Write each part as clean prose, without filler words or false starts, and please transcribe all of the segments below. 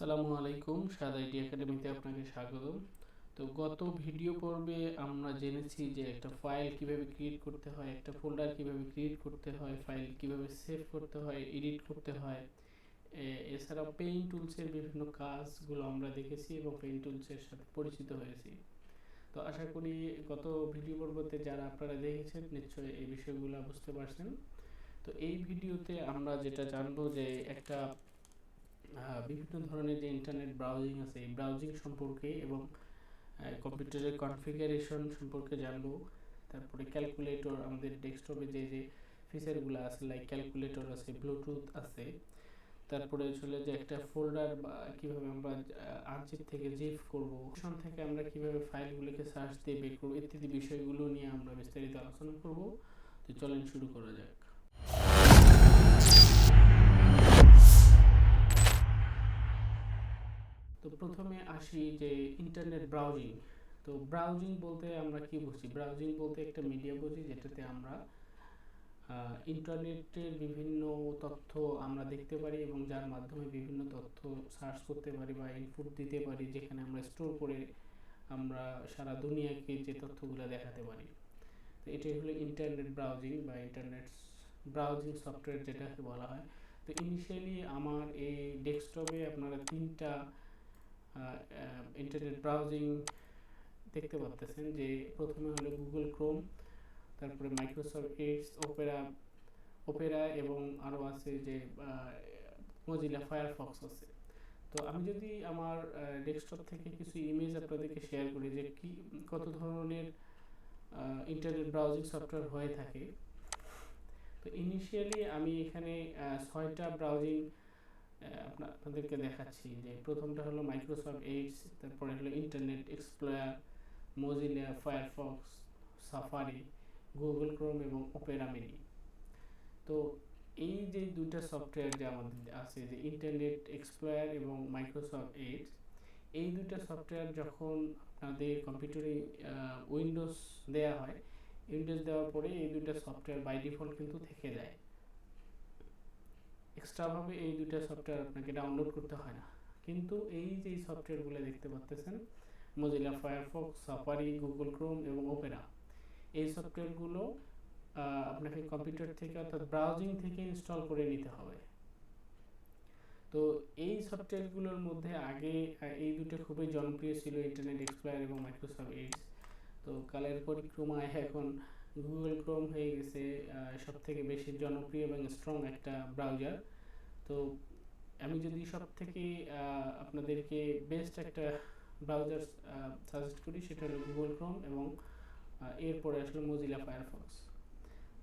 আসসালামু আলাইকুম, সাদ আইটি একাডেমিতে আপনাকে স্বাগতম। তো গত ভিডিও পর্বে আমরা জেনেছি যে একটা ফাইল কিভাবে ক্রিয়েট করতে হয়, একটা ফোল্ডার কিভাবে ক্রিয়েট করতে হয়, ফাইল কিভাবে সেভ করতে হয়, এডিট করতে হয়। এছাড়াও পেইন্ট টুলসের বিভিন্ন কাজগুলো আমরা দেখেছি এবং পেইন্ট টুলসের সাথে পরিচিত হয়েছি। তো আশা করি গত ভিডিও পর্বতে যারা আপনারা দেখেছেন নিশ্চয়ই এই বিষয়গুলো বুঝতে পারছেন। তো এই ভিডিওতে আমরা যেটা জানবো যে একটা বিভিন্ন ধরনের যে ইন্টারনেট ব্রাউজিং আছে এই ব্রাউজিং সম্পর্কে এবং কম্পিউটারের কনফিগারেশন সম্পর্কে জানবো। তারপরে ক্যালকুলেটর, আমাদের ডেস্কটপে যে যে ফিচারগুলো আছে লাইক ক্যালকুলেটর আছে, ব্লুটুথ আছে, তারপরে আসলে যে একটা ফোল্ডার বা কীভাবে আমরা আনজিপ থেকে জিপ করব, অপশন থেকে আমরা কীভাবে ফাইলগুলোকে সার্চ দিয়ে বের করবো ইত্যাদি বিষয়গুলো নিয়ে আমরা বিস্তারিত আলোচনা করব। তো চলেন শুরু করা যাক। তো প্রথমে আসি যে ইন্টারনেট ব্রাউজিং। তো ব্রাউজিং বলতে আমরা কি বুঝি? ব্রাউজিং বলতে একটা মিডিয়া বুঝি যেটাতে আমরা ইন্টারনেটের বিভিন্ন তথ্য আমরা দেখতে পারি এবং যার মাধ্যমে বিভিন্ন তথ্য সার্চ করতে পারি বা ইনপুট দিতে পারি, যেখানে আমরা স্টোর করে আমরা সারা দুনিয়াকে যে তথ্যগুলো দেখাতে পারি। তো এটাই হলো ইন্টারনেট ব্রাউজিং বা ইন্টারনেট ব্রাউজিং সফটওয়্যার যেটাকে বলা হয়। তো ইনিশিয়ালি আমার এই ডেস্কটপে আপনারা তিনটা ইন্টারনেট ব্রাউজিং দেখতে পাচ্ছেন। যে প্রথমে হলো গুগল ক্রোম, তারপরে মাইক্রোসফট এডজ, ওপেরা এবং আরও আছে যে মজিলা ফায়ারফক্স আছে। তো আমি যদি আমার ডেস্কটপ থেকে কিছু ইমেজ আপনাদেরকে শেয়ার করি যে কত ধরনের ইন্টারনেট ব্রাউজিং সফটওয়্যার হয়ে থাকে। তো ইনিশিয়ালি আমি এখানে 6টা ব্রাউজিং আপনাদেরকে দেখাচ্ছি। যে প্রথমটা হলো মাইক্রোসফট এডজ, তারপরে হলো internet explorer, Mozilla Firefox, safari, Google Chrome এবং ওপেরা মিনি। তো এই যে দুইটা সফটওয়্যার যে আমাদের আছে, যে ইন্টারনেট এক্সপ্লোরার এবং মাইক্রোসফট এডজ, এই দুইটা সফটওয়্যার যখন আপনাদের কম্পিউটারে উইন্ডোজ দেওয়া হয়, উইন্ডোজ দেওয়ার পরে এই দুইটা সফটওয়্যার বাই ডিফল্ট কিন্তু থেকে যায়। এক্সট্রাভাবে এই দুইটা সফটওয়্যার আপনাকে ডাউনলোড করতে হয় না। কিন্তু এই যে সফটওয়্যারগুলো দেখতে পাচ্ছেন, Mozilla Firefox, safari, Google Chrome এবং ওপেরা, এই সফটওয়্যারগুলো আপনাকে কম্পিউটার থেকে অর্থাৎ ব্রাউজিং থেকে ইনস্টল করে নিতে হবে। তো এই সফটওয়্যারগুলোর মধ্যে আগে এই দুটো খুবই জনপ্রিয় ছিল, ইন্টারনেট এক্সপ্লোরার এবং মাইক্রোসফট এডজ। তো কালের পরিক্রমায় এখন গুগল ক্রোম হয়ে গেছে সব থেকে বেশি জনপ্রিয় এবং স্ট্রং একটা ব্রাউজার। তো আমি যদি সব থেকে আপনাদেরকে বেস্ট একটা ব্রাউজার সাজেস্ট করি, সেটা হলো গুগল ক্রোম এবং এরপরে আসলে মজিলা ফায়ারফক্স।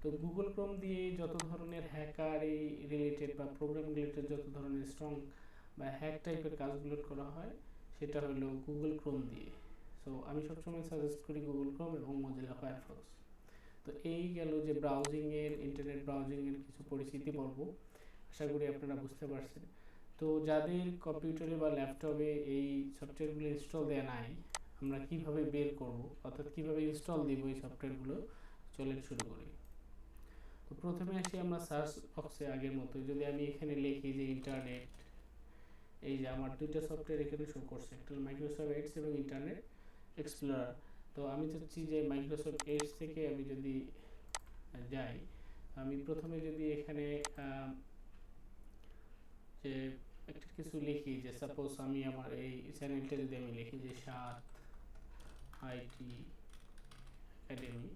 তো গুগল ক্রোম দিয়ে যত ধরনের হ্যাকার এই রিলেটেড বা প্রোগ্রাম রিলেটেড যত ধরনের স্ট্রং বা হ্যাক টাইপের কাজগুলো করা হয়, সেটা হলো গুগল ক্রোম দিয়ে। সো আমি সবসময় সাজেস্ট করি গুগল ক্রোম এবং মজিলা ফায়ারফক্স। তো এই গেল যে ব্রাউজিংয়ের, ইন্টারনেট ব্রাউজিংয়ের কিছু পরিচিতি পর্ব। আশা করি আপনারা বুঝতে পারছেন। তো যাদের কম্পিউটারে বা ল্যাপটপে এই সফটওয়্যারগুলো ইনস্টল দেওয়া নাই, আমরা কিভাবে বের করব অর্থাৎ কিভাবে ইনস্টল দিব এই সফটওয়্যারগুলো, চলেন শুরু করি। তো প্রথমে আসি আমরা সার্চ বক্সে আগের মতো। যদি আমি এখানে লিখি যে ইন্টারনেট, এই যে আমার দুইটা সফটওয়্যার এখানে শো করছে, একটা মাইক্রোসফট এডজ এবং ইন্টারনেট এক্সপ্লোরার। তো আমি চাচ্ছি যে মাইক্রোসফট এডজ থেকে আমি যদি যাই, আমি প্রথমে যদি এখানে যে একটা কিছু লিখি, যে সাপোজ আমি আমার এই চ্যানেলটা যদি আমি লিখি যে সাদ আইটি একাডেমি,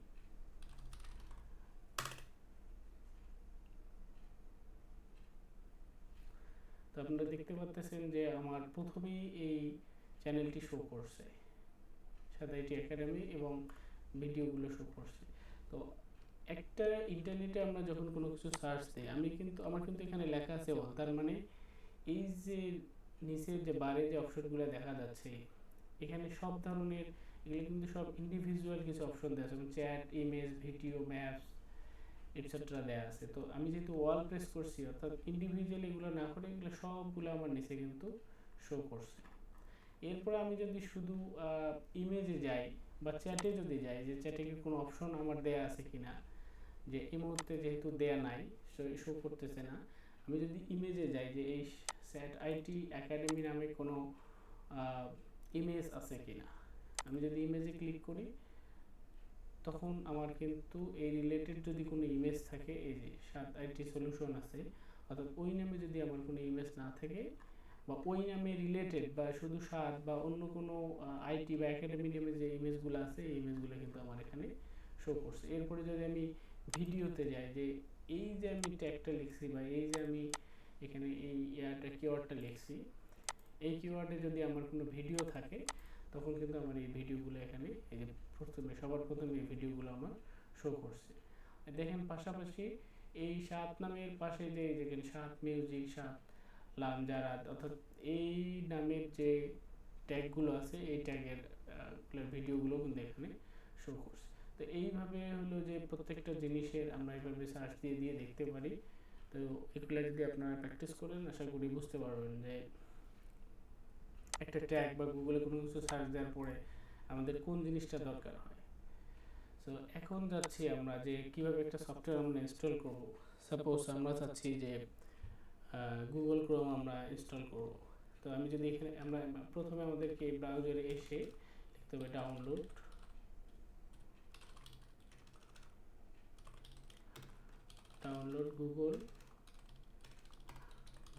তো আপনারা দেখতে পাচ্ছেন যে আমার প্রথমেই এই চ্যানেলটি শো করছে, সাদ আইটি একাডেমি, এবং ভিডিওগুলো শো করছে। তো একটা ইন্টারনেটে আমরা যখন কোনো কিছু সার্চ দিই, আমার কিন্তু এখানে লেখা আছে অল, তার মানে এই যে নিচের যে বারে যে অপশনগুলো দেখা যাচ্ছে, এখানে সব ধরনের, এগুলো কিন্তু সব ইন্ডিভিজুয়াল কিছু অপশন দেওয়া আছে, যেমন chat, image, video, maps etcetera দেওয়া আছে। তো আমি যেহেতু ওয়াল প্রেস করছি, অর্থাৎ ইন্ডিভিজুয়ালি এগুলো না করে এগুলো সবগুলো আমার নিচে কিন্তু শো করছে। এরপরে আমি যদি শুধু ইমেজে যাই বা চ্যাটে যদি যাই, যে চ্যাটে কি কোনো অপশন আমার দেয়া আছে কিনা, যে এই মুহূর্তে যেহেতু দেয়া নাই, শো করতেছে না। আমি যদি ইমেজে যাই, যে এই স্যাড আইটি একাডেমি নামে কোনো ইমেজ আছে কিনা। আমি যদি ইমেজে ক্লিক করি তখন আমার কিন্তু এই রিলেটেড যদি কোনো ইমেজ থাকে, এই যে সাদ আইটি সলিউশন আছে, অর্থাৎ ওই নামে যদি আমার কোনো ইমেজ না থাকে বা ওই নামে রিলেটেড বা শুধু সাদ বা অন্য কোনো আইটি বা একাডেমি নামে যে ইমেজগুলো আছে এই ইমেজগুলো কিন্তু আমার এখানে শো করছে। এরপরে যদি আমি ভিডিওতে যাই, যে এই যে আমি ট্যাগটা লিখছি বা এই যে আমি এখানে এই কিওয়ার্ডটা লিখছি, এই কিওয়ার্ডে যদি আমার কোনো ভিডিও থাকে তখন কিন্তু আমার এই ভিডিওগুলো এখানে এই যে সবার প্রথমে এই ভিডিওগুলো আমার শো করছে। দেখেন পাশাপাশি এই সাত নামের পাশে যে দেখেন সাত মিউজিক, সাত লামজারাত, অর্থাৎ এই নামের যে ট্যাগগুলো আছে এই ট্যাগের ভিডিওগুলো কিন্তু এখানে শো করছে। তো এইভাবে হলো যে প্রত্যেকটা জিনিসের আমরা এইভাবে সার্চ দিয়ে দিয়ে দেখতে পারি। তো এগুলো যদি আপনারা প্র্যাকটিস করেন আশা করি বুঝতে পারবেন যে একটা ট্যাগ বা গুগলে কোনো কিছু সার্চ দেওয়ার পরে আমাদের কোন জিনিসটা দরকার হয়। সো এখন যাচ্ছি আমরা যে কিভাবে একটা সফটওয়্যার আমরা ইনস্টল করব। সাপোজ আমরা চাচ্ছি যে গুগল ক্রোম আমরা ইনস্টল করব। তো আমি যদি এখানে আমরা প্রথমে আমাদেরকে ব্রাউজারে এসে লিখতে হবে ডাউনলোড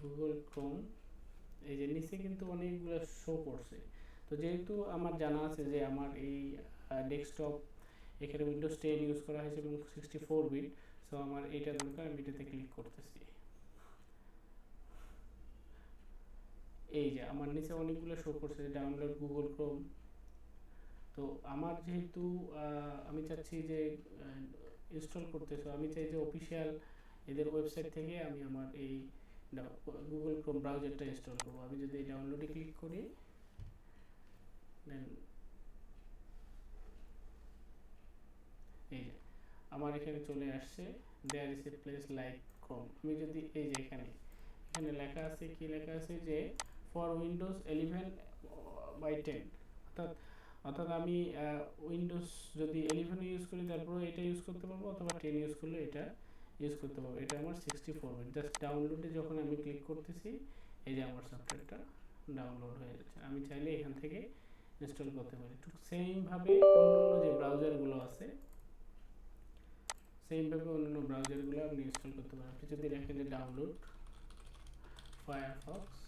গুগল ক্রোম। এই যে নিচে কিন্তু অনেকগুলো শো করছে। তো যেহেতু আমার জানা আছে যে আমার এই ডেস্কটপ এখানে উইন্ডোজ 10 ইউজ করা হয়েছে এবং 64 বিট, সো আমার এটা দরকার, আমি এটাতে ক্লিক করতেছি। এই যে আমার নিচে অনেকগুলো শো করছে ডাউনলোড গুগল ক্রোম। তো আমার যেহেতু আমি চাচ্ছি যে ইনস্টল করতে, সো আমি চাই যে অফিসিয়াল এদের ওয়েবসাইট থেকে আমি আমার এই গুগল ক্রোম ব্রাউজারটা ইনস্টল করব। আমি যদি এই ডাউনলোডে ক্লিক করি দেন এই যে আমার এখানে চলে আসছে there is a place like Chrome. আমি যদি এই যে এখানে লেখা আছে, কি লেখা আছে যে ফর উইন্ডোজ 11/10, অর্থাৎ আমি উইন্ডোজ যদি 11 ইউজ করি তারপরে এটা ইউজ করতে পারবো, অথবা 10 ইউজ করলে এটা ইউজ করতে পারবো। এটা আমার 64 বিট। জাস্ট ডাউনলোডে যখন আমি ক্লিক করতেছি এই যে আমার সফটওয়্যারটা ডাউনলোড হয়ে যাচ্ছে। আমি চাইলে এখান থেকে ইনস্টল করতে পারি। ঠিক সেমভাবে অন্যান্য যে ব্রাউজারগুলো আছে অন্যান্য ব্রাউজারগুলো আপনি ইনস্টল করতে পারেন। আপনি যদি দেখেন যে ডাউনলোড ফায়ারফক্স,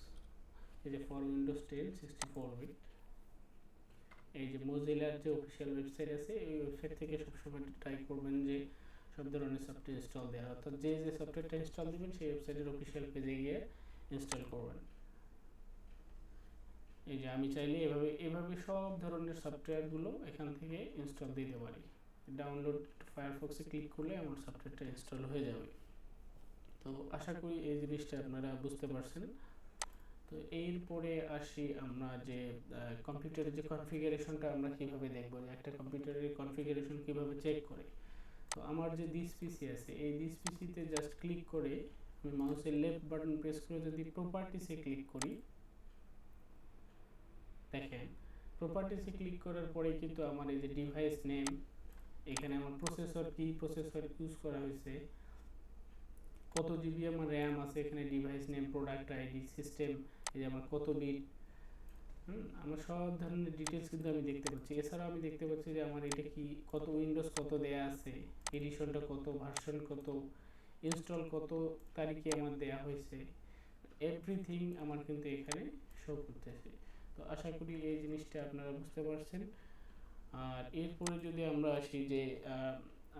এই যে ফর উইন্ডোজ 10 64 বিট, এই যে মোজিলার যে অফিসিয়াল ওয়েবসাইট আছে এই ওয়েবসাইট থেকে সবসময় ট্রাই করবেন যে সব ধরনের সফটওয়্যার ইনস্টল দেওয়া, অর্থাৎ যে সফটওয়্যারটা ইনস্টল দিবেন সেই ওয়েবসাইটের অফিসিয়াল পেজে গিয়ে ইনস্টল করবেন। এই যে আমি চাইলে এভাবে সব ধরনের সফটওয়্যারগুলো এখান থেকে ইনস্টল দিতে পারি। ডাউনলোড ফায়ারফক্সে ক্লিক করলে আমার সফটওয়্যারটা ইনস্টল হয়ে যাবে। তো আশা করি এই জিনিসটা আপনারা বুঝতে পারছেন। তো এরপরে আসি আমরা যে কম্পিউটারের যে কনফিগারেশনটা আমরা কিভাবে দেখব, যে একটা কম্পিউটারের কনফিগারেশন কিভাবে চেক করে। তো আমার যে দিস পিসি আছে এই দিস পিসিতে জাস্ট ক্লিক করে আমি মাউসের লেফট বাটন প্রেস করে যদি প্রপার্টিসে ক্লিক করি, দেখেন প্রপার্টিসে ক্লিক করার পরে কিন্তু আমার এই যে ডিভাইস নেম, এখানে আমার প্রসেসর কি প্রসেসর ইউজ করা হয়েছে, কত জিবি আমার র্যাম আছে, এখানে device name, product ID, system, এই যে আমার কত বিট, আমার সব ধরনের ডিটেলস কিন্তু আমি দেখতে পাচ্ছি। এছাড়াও আমি দেখতে পাচ্ছি যে আমার এটা কি কত উইন্ডোজ কত দেয়া আছে, এডিশনটা কত, ভার্সন কত, ইনস্টল কত তারিখে আমার দেয়া হয়েছে, এভরিথিং আমার কিন্তু এখানে শো করতেছে। তো আশা করি এই জিনিসটা আপনারা বুঝতে পারছেন। আর এরপরে যদি আমরা আসি যে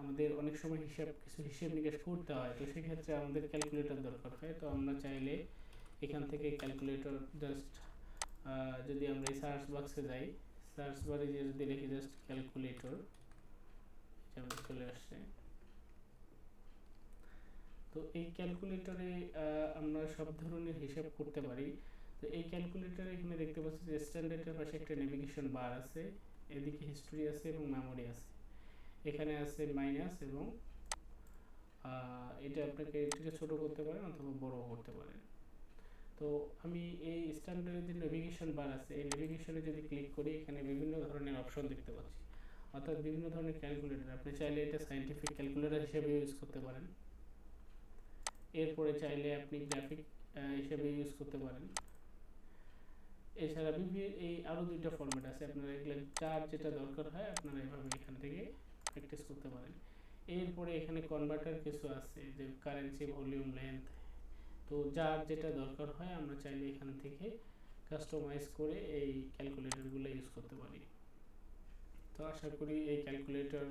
আমাদের অনেক সময় কিছু হিসাব নিকাশ করতে হয়, তো সেক্ষেত্রে আমাদের ক্যালকুলেটর দরকার হয়। তো আমরা চাইলে এখান থেকে ক্যালকুলেটর জাস্ট যদি আমরা এই সার্চ বক্সে যাই, সার্চ বারে যদি লিখি জাস্ট ক্যালকুলেটর, যেমন চলে আসছে। তো এই ক্যালকুলেটরে আমরা সব ধরনের হিসাব করতে পারি। তো এই ক্যালকুলেটরে এখানে দেখতে পাচ্ছি যে স্ট্যান্ডার্ডের পাশে একটা নেভিগেশন বার আছে, এদিকে হিস্ট্রি আছে এবং মেমোরি আছে, এখানে আছে মাইনাস এবং এটা আপনাকে এটাকে ছোট করতে পারেন অথবা বড় করতে পারেন। তো আমি এই স্ট্যান্ডার্ডের যে নেভিগেশন বার আছে এই নেভিগেশনে যদি ক্লিক করি এখানে বিভিন্ন ধরনের অপশন দেখতে পাচ্ছি, অর্থাৎ বিভিন্ন ধরনের ক্যালকুলেটর। আপনি চাইলে এটা সায়েন্টিফিক ক্যালকুলেটর হিসেবে ইউজ করতে পারেন। এরপরে চাইলে আপনি গ্রাফিক হিসেবে ইউজ করতে পারেন। এছাড়া এই আরও দুইটা ফরম্যাট আছে, আপনারা এগুলো যার যেটা দরকার হয় আপনারা এভাবে এখান থেকে প্র্যাকটিস করতে পারেন। এরপরে এখানে কনভার্টার কিছু আছে, যে কারেন্সি, ভলিউম, লেন্থ। তো যার যেটা দরকার হয় আমরা চাইলে এখান থেকে কাস্টমাইজ করে এই ক্যালকুলেটরগুলো ইউজ করতে পারি। তো আশা করি এই ক্যালকুলেটর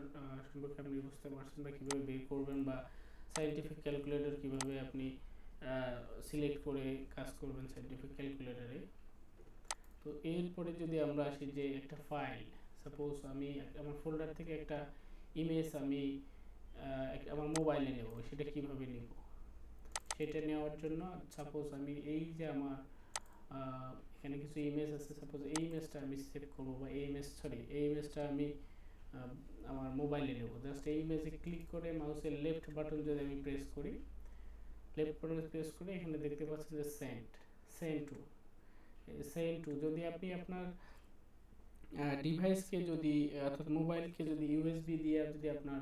সম্পর্কে আপনি বুঝতে পারছেন, বা কীভাবে বের করবেন, বা সায়েন্টিফিক ক্যালকুলেটর কীভাবে আপনি সিলেক্ট করে কাজ করবেন সায়েন্টিফিক ক্যালকুলেটরে। তো এরপরে যদি আমরা আসি যে একটা ফাইল, সাপোজ আমি আমার ফোল্ডার থেকে একটা ইমেজ আমি আমার মোবাইলে নেব, সেটা কিভাবে নেব? সেটা নেওয়ার জন্য সাপোজ আমি এই যে আমার এখানে কিছু ইমেজ আছে, সাপোজ এই ইমেজটা আমি সেভ করবো, বা এই ইমেজটা আমি আমার মোবাইলে নেব। জাস্ট এই ইমেজে ক্লিক করে মাউসের লেফট বাটন যদি আমি প্রেস করি, এখানে দেখতে পাচ্ছেন যে সেন্ড টু যদি আপনি আপনার ডিভাইসকে যদি অর্থাৎ মোবাইলকে যদি ইউএসবি দিয়ে যদি আপনার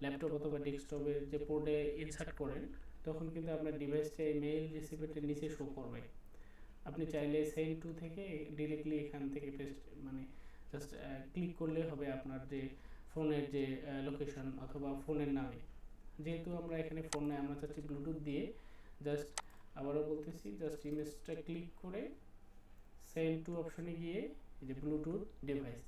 ল্যাপটপ অথবা ডেস্কটপের যে পোর্টে ইনসার্ট করেন, তখন কিন্তু আপনার ডিভাইসটা এই মেইল রিসিভারটির নিচে শো করবে। আপনি চাইলে সেন্ড টু থেকে ডিরেক্টলি এখান থেকে মানে জাস্ট ক্লিক করলে হবে আপনার যে ফোনের যে লোকেশন অথবা ফোনের নামে। যেহেতু আমরা এখানে ফোনে আমরা চাচ্ছি ব্লুটুথ দিয়ে, জাস্ট আবারও বলতেছি, জাস্ট ইমেজটা ক্লিক করে সেন্ড টু অপশনে গিয়ে এই যে ব্লুটুথ ডিভাইস,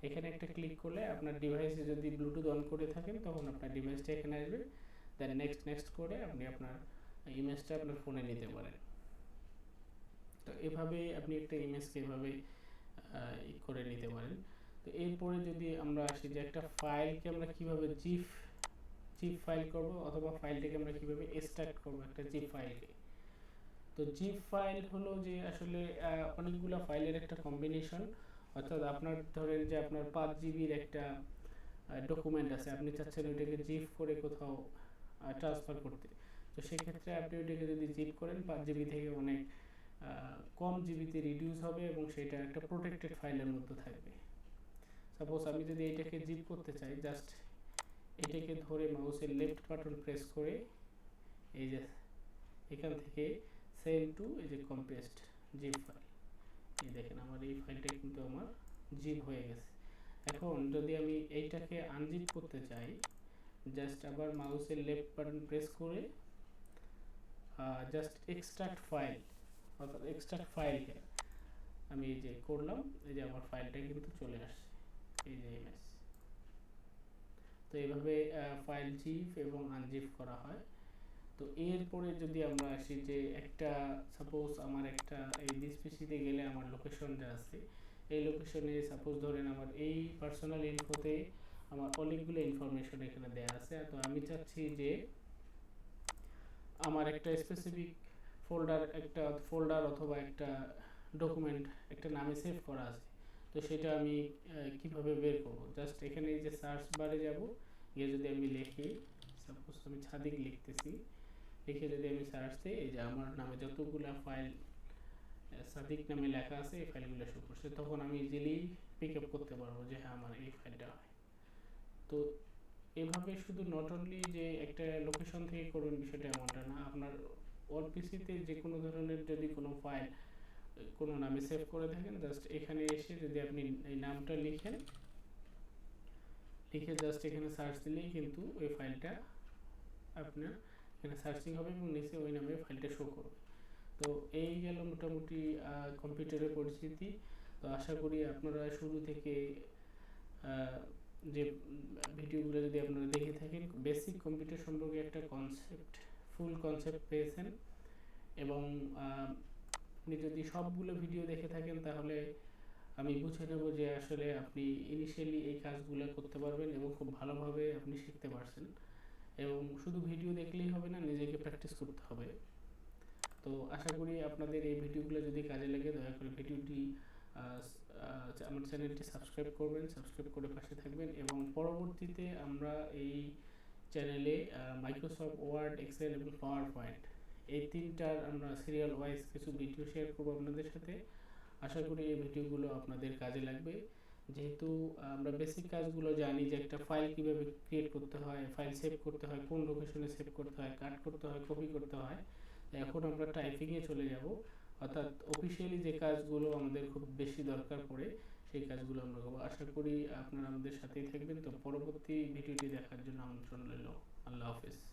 এখানে একটা ক্লিক করলে আপনার ডিভাইসে যদি ব্লুটুথ অন করে থাকেন তখন আপনার ডিভাইসটা এখানে আসবে। দেন নেক্সট করে আপনি আপনার ইমেজটা আপনার ফোনে নিতে পারেন। তো এভাবে আপনি একটা ইমেজকে এভাবে করে নিতে পারেন। তো এরপরে যদি আমরা আসি যে একটা ফাইলকে আমরা কিভাবে জিপ ফাইল করব, অথবা ফাইলটাকে আমরা কিভাবে এক্সট্রাক্ট করব একটা জিপ ফাইলকে। তো জিপ ফাইল হলো যে আসলে অনেকগুলো ফাইলের একটা কম্বিনেশন, অর্থাৎ আপনার ধরেন যে আপনার 5 জিবির একটা ডকুমেন্ট আছে, আপনি চাচ্ছেন ওইটাকে জিপ করে কোথাও ট্রান্সফার করতে। তো সেক্ষেত্রে আপনি ওইটাকে যদি জিপ করেন 5 জিবি থেকে অনেক কম জিবিতে রিডিউস হবে, এবং সেটা একটা প্রোটেক্টেড ফাইলের মধ্যে থাকবে। সাপোজ আমি যদি এটাকে জিপ করতে চাই, জাস্ট এটাকে ধরে মাউসের লেফট বাটন প্রেস করে এই যে এখান থেকে সেন্ড টু এই যে কম্প্রেসড জিপ ফাইল, এই দেখেন আমার এই ফাইলটা কিন্তু আমার জিপ হয়ে গেছে। এখন যদি আমি এইটাকে আনজিপ করতে চাই, জাস্ট আবার মাউসের লেফট বাটন প্রেস করে জাস্ট এক্সট্রাক্ট ফাইল, অর্থাৎ এক্সট্রাক্ট ফাইল আমি এই যে করলাম, এই যে আমার ফাইলটা কিন্তু চলে আসছে, এই যে ইমেজ। তো এইভাবে ফাইল জিপ এবং আনজিপ করা হয়। তো এরপরে যদি আমরা আসি যে একটা সাপোজ আমার একটা এই ডিসপিসিতে গেলে আমার লোকেশন যা আছে, এই লোকেশনে সাপোজ ধরেন আমার এই পার্সোনাল ইনফোতে আমার অনেকগুলো ইনফরমেশন এখানে দেওয়া আছে। তো আমি চাচ্ছি যে আমার একটা স্পেসিফিক ফোল্ডার অথবা একটা ডকুমেন্ট একটা নামে সেভ করা আছে। তো সেটা আমি কিভাবে বের করব? জাস্ট এখানে এই যে সার্চ বারে যাব, গিয়ে যদি আমি লিখি, সাপোজ আমি সাদিক লিখতেছি, লিখে যদি আমি সার্চ দিই, এই যে আমার নামে যতগুলো ফাইল সাদিক নামে লেখা আছে এই ফাইলগুলো শো করছে, তখন আমি ইজিলি পিক আপ করতে পারবো যে হ্যাঁ আমার এই ফাইলটা হয়। তো এভাবে শুধু নট অনলি যে একটা লোকেশন থেকে করবেন বিষয়টা এমনটা না, আপনার ওর পিসিতে যে কোনো ধরনের যদি কোনো ফাইল কোনো নামে সেভ করে থাকেন, জাস্ট এখানে এসে যদি আপনি এই নামটা লিখে জাস্ট এখানে সার্চ দিলেই কিন্তু ওই ফাইলটা আপনার এখানে সার্চিং হবে এবং নিচে ওই নামে ফাইলটা শো করবে। তো এই গেল মোটামুটি কম্পিউটারের পরিচিতি। তো আশা করি আপনারা শুরু থেকে যে ভিডিওগুলো যদি আপনারা দেখে থাকেন, বেসিক কম্পিউটার সম্পর্কে একটা ফুল কনসেপ্ট পেয়েছেন, এবং আপনি যদি সবগুলো ভিডিও দেখে থাকেন তাহলে আমি বুঝে নেব যে আসলে আপনি ইনিশিয়ালি এই কাজগুলো করতে পারবেন এবং খুব ভালোভাবে আপনি শিখতে পারছেন। এবং শুধু ভিডিও দেখলেই হবে না, নিজেকে প্র্যাকটিস করতে হবে। তো আশা করি আপনাদের এই ভিডিওগুলো যদি কাজে লাগে, দয়া করে ভিডিওটি আমার চ্যানেলটি সাবস্ক্রাইব করবেন, সাবস্ক্রাইব করে পাশে থাকবেন। এবং পরবর্তীতে আমরা এই চ্যানেলে মাইক্রোসফট ওয়ার্ড, এক্সেল এবং পাওয়ার পয়েন্ট এই তিনটার আমরা সিরিয়াল ওয়াইজ কিছু ভিডিও শেয়ার করবো আপনাদের সাথে। আশা করি এই ভিডিওগুলো আপনাদের কাজে লাগবে, যেহেতু আমরা বেসিক কাজগুলো জানি যে একটা ফাইল কীভাবে ক্রিয়েট করতে হয়, ফাইল সেভ করতে হয়, কোন লোকেশনে সেভ করতে হয়, কাট করতে হয়, কপি করতে হয়। এখন আমরা টাইপিংয়ে চলে যাব, অর্থাৎ অফিসিয়ালি যে কাজগুলো আমাদের খুব বেশি দরকার পড়ে সেই কাজগুলো আমরা করব। আশা করি আপনারা আমাদের সাথেই থাকবেন। তো পরবর্তী ভিডিওটি দেখার জন্য আমন্ত্রণ রইল। আল্লাহ হাফেজ।